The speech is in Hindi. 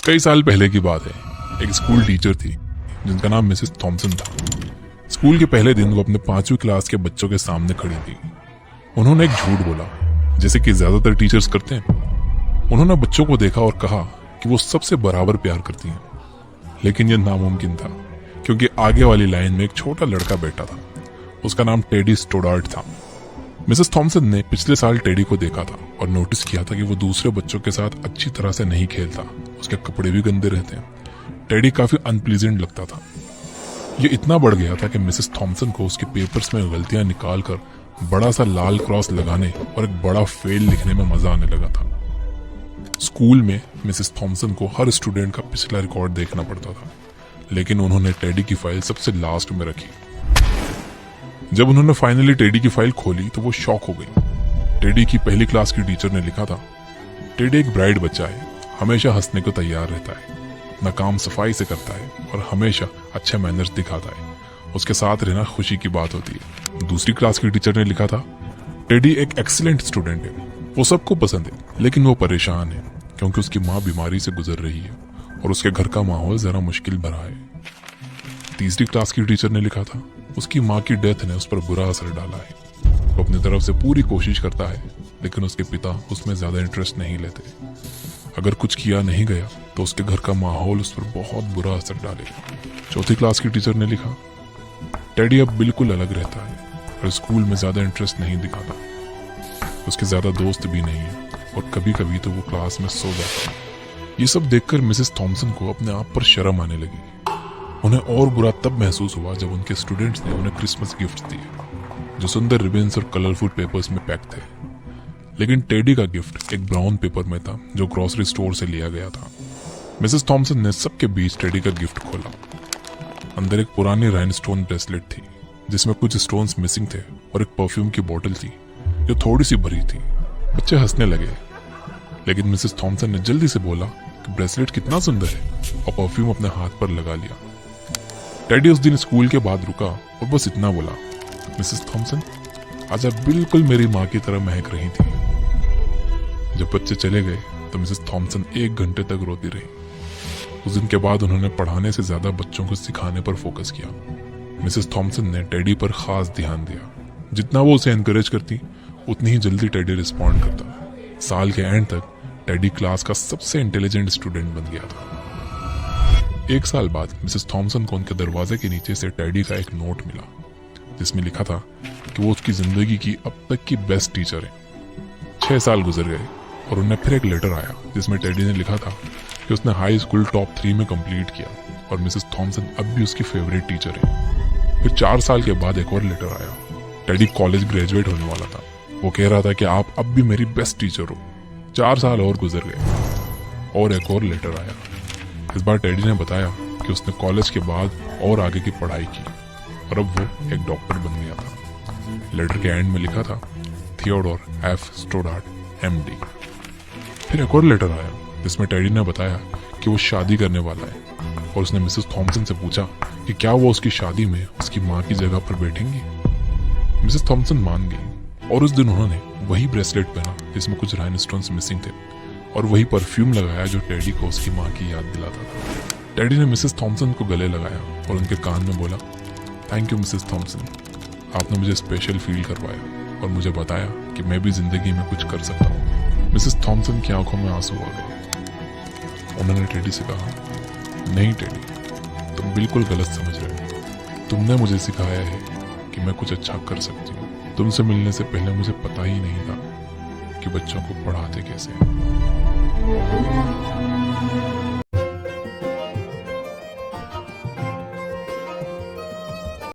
कई साल पहले की बात है। एक स्कूल टीचर थी जिनका नाम मिसेस थॉमसन था। स्कूल के पहले दिन वो अपने 5वीं क्लास के बच्चों के सामने खड़ी थी। उन्होंने एक झूठ बोला, जैसे कि ज्यादातर टीचर्स करते हैं। उन्होंने बच्चों को देखा और कहा कि वो सबसे बराबर प्यार करती हैं। लेकिन यह नामुमकिन था, क्योंकि आगे वाली लाइन में एक छोटा लड़का बैठा था। उसका नाम टेडी स्टोडार्ट था। मिसेस थॉमसन ने पिछले साल टेडी को देखा था और नोटिस किया था कि वो दूसरे बच्चों के साथ अच्छी तरह से नहीं खेलता। उसके कपड़े भी गंदे रहते हैं। टेडी काफी अनप्लीजेंट लगता था। ये इतना बढ़ गया था कि मिसेस थॉमसन को उसके पेपर्स में गलतियां निकालकर बड़ा सा लाल क्रॉस लगाने और एक बड़ा फेल लिखने में मजा आने लगा था। स्कूल में मिसेस थॉमसन को हर स्टूडेंट का पिछला रिकॉर्ड देखना पड़ता था, लेकिन उन्होंने टेडी की फाइल सबसे लास्ट में रखी। जब उन्होंने फाइनली टेडी की फाइल खोली तो वो शॉक हो गई। टेडी की पहली क्लास की टीचर ने लिखा था, टेडी एक ब्राइट बच्चा है, हमेशा हंसने को तैयार रहता है, अपना काम सफाई से करता है और हमेशा अच्छे मैनर्स दिखाता है। उसके साथ रहना खुशी की बात होती है। दूसरी क्लास की टीचर ने लिखा था, टेडी एक एक्सीलेंट स्टूडेंट है, वो सबको पसंद है, लेकिन वो परेशान है क्योंकि उसकी माँ बीमारी से गुजर रही है और उसके घर का माहौल जरा मुश्किल भरा है। तीसरी क्लास की टीचर ने लिखा था, उसकी माँ की डेथ ने उस पर बुरा असर डाला है। वो अपनी तरफ से पूरी कोशिश करता है, लेकिन उसके पिता उसमें ज्यादा इंटरेस्ट नहीं लेते। अगर कुछ किया नहीं गया तो उसके घर का माहौल उस पर बहुत बुरा असर डालेगा। चौथी क्लास की टीचर ने लिखा, टेडी अब बिल्कुल अलग रहता है और स्कूल में ज्यादा इंटरेस्ट नहीं दिखाता। उसके ज्यादा दोस्त भी नहीं है और कभी कभी तो वो क्लास में सो जाता है। ये सब देखकर मिसेस थॉमसन को अपने आप पर शर्म आने लगी। उन्हें और बुरा तब महसूस हुआ जब उनके स्टूडेंट्स ने उन्हें क्रिसमस गिफ्ट दिए, जो सुंदर रिबन्स और कलरफुल पेपर्स में पैक थे। लेकिन टेडी का गिफ्ट एक ब्राउन पेपर में था, जो ग्रोसरी स्टोर से लिया गया था। मिसेस थॉमसन ने सबके बीच टेडी का गिफ्ट खोला। अंदर एक पुरानी राइनस्टोन ब्रेसलेट थी, जिसमें कुछ स्टोन्स मिसिंग थे, और एक परफ्यूम की बोतल थी जो थोड़ी सी भरी थी। बच्चे हंसने लगे, लेकिन मिसेस थॉमसन ने जल्दी से बोला कि ब्रेसलेट कितना सुंदर है, और परफ्यूम अपने हाथ पर लगा लिया। टेडी उस दिन स्कूल के बाद रुका और बस इतना बोला, मिसेस थॉमसन आज आप बिल्कुल मेरी माँ की तरह महक रही थी। जब बच्चे चले गए तो मिसेस थॉमसन 1 घंटे तक रोती रही। उस दिन के बाद उन्होंने पढ़ाने से ज्यादा बच्चों को सिखाने पर फोकस किया। मिसेस थॉमसन ने टेडी पर खास ध्यान दिया। जितना वो उसे एनकरेज करती, उतनी ही जल्दी टेडी रिस्पॉन्ड करता। साल के एंड तक टेडी क्लास का सबसे इंटेलिजेंट स्टूडेंट बन गया था। 1 साल बाद मिसेस थॉमसन को उनके दरवाजे के नीचे से टेडी का एक नोट मिला, जिसमें लिखा था कि वो उसकी जिंदगी की अब तक की बेस्ट टीचर है। 6 साल गुजर गए और उन्हें फिर एक लेटर आया, जिसमें टेडी ने लिखा था कि उसने हाई स्कूल टॉप 3 में कंप्लीट किया और मिसेस थॉमसन अब भी उसकी फेवरेट टीचर है। फिर 4 साल के बाद एक और लेटर आया। टेडी कॉलेज ग्रेजुएट होने वाला था। वो कह रहा था कि आप अब भी मेरी बेस्ट टीचर हो। 4 साल और गुजर गए और एक और लेटर आया। इस बार टेडी ने बताया कि उसने कॉलेज के बाद और आगे की पढ़ाई की और अब वो एक डॉक्टर बन गया था। लेटर के एंड में लिखा था, थियोडोर एफ स्टोडार्ट MD। फिर एक और लेटर आया, जिसमें टेडी ने बताया कि वो शादी करने वाला है और उसने मिसेस थॉमसन से पूछा कि क्या वो उसकी शादी में उसकी माँ की जगह पर बैठेंगी। मिसेस थॉमसन मान गई और उस दिन उन्होंने वही ब्रेसलेट पहना जिसमें कुछ राइनस्टोन्स मिसिंग थे, और वही परफ्यूम लगाया जो टेडी को उसकी माँ की याद दिलाता था। टेडी ने मिसेस थॉमसन को गले लगाया और उनके कान में बोला, थैंक यू मिसेस थॉमसन, आपने मुझे स्पेशल फील करवाया और मुझे बताया कि मैं भी जिंदगी में कुछ कर सकता हूँ। मिसेस थॉमसन की आंखों में आंसू आ गए। उन्होंने टेडी से कहा, नहीं टेडी, तुम बिल्कुल गलत समझ रहे हो। तुमने मुझे सिखाया है कि मैं कुछ अच्छा कर सकती हूँ। तुमसे मिलने से पहले मुझे पता ही नहीं था कि बच्चों को पढ़ाते कैसे हैं।